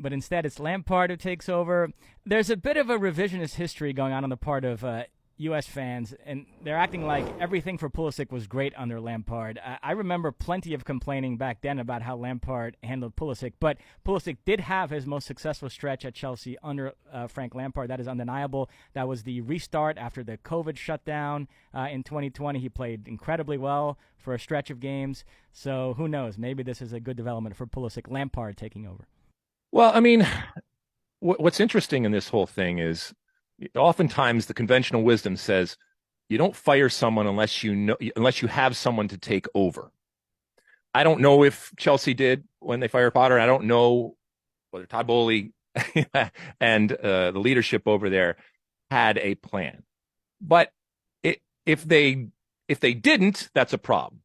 but instead it's Lampard who takes over. There's a bit of a revisionist history going on the part of U.S. fans, and they're acting like everything for Pulisic was great under Lampard. I remember plenty of complaining back then about how Lampard handled Pulisic, but Pulisic did have his most successful stretch at Chelsea under Frank Lampard. That is undeniable. That was the restart after the COVID shutdown in 2020. He played incredibly well for a stretch of games. So who knows? Maybe this is a good development for Pulisic. Lampard taking over. Well, I mean, what's interesting in this whole thing is oftentimes the conventional wisdom says you don't fire someone unless you have someone to take over. I don't know if Chelsea did when they fired Potter. I don't know whether Todd Bowley and the leadership over there had a plan. But if they didn't, that's a problem.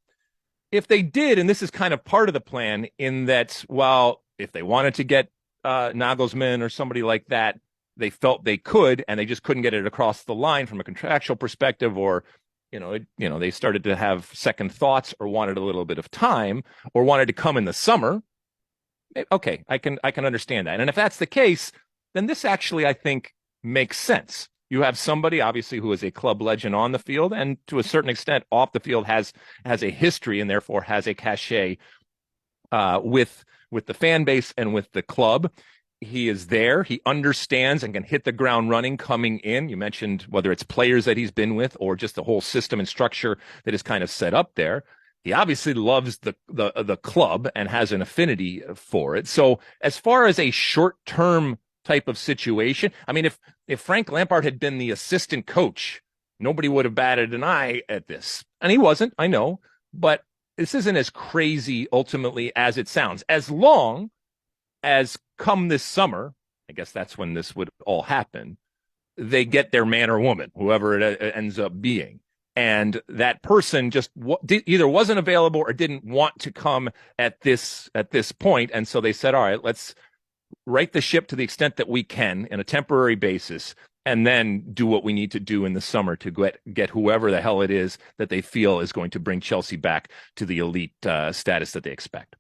If they did, and this is kind of part of the plan, in that, well, if they wanted to get Nagelsmann or somebody like that, they felt they could, and they just couldn't get it across the line from a contractual perspective, or they started to have second thoughts, or wanted a little bit of time, or wanted to come in the summer. Okay, I can understand that. And if that's the case, then this actually, I think, makes sense. You have somebody, obviously, who is a club legend on the field, and to a certain extent off the field has a history, and therefore has a cachet with the fan base and with the club. He is there. He understands and can hit the ground running coming in. You mentioned whether it's players that he's been with or just the whole system and structure that is kind of set up there. He obviously loves the club and has an affinity for it. So as far as a short-term type of situation, I mean, if Frank Lampard had been the assistant coach, nobody would have batted an eye at this. And he wasn't, I know, but this isn't as crazy ultimately as it sounds. As long as come this summer, I guess that's when this would all happen, they get their man or woman, whoever it ends up being. And that person just either wasn't available or didn't want to come at this point. And so they said, all right, let's right the ship to the extent that we can in a temporary basis, and then do what we need to do in the summer to get whoever the hell it is that they feel is going to bring Chelsea back to the elite status that they expect.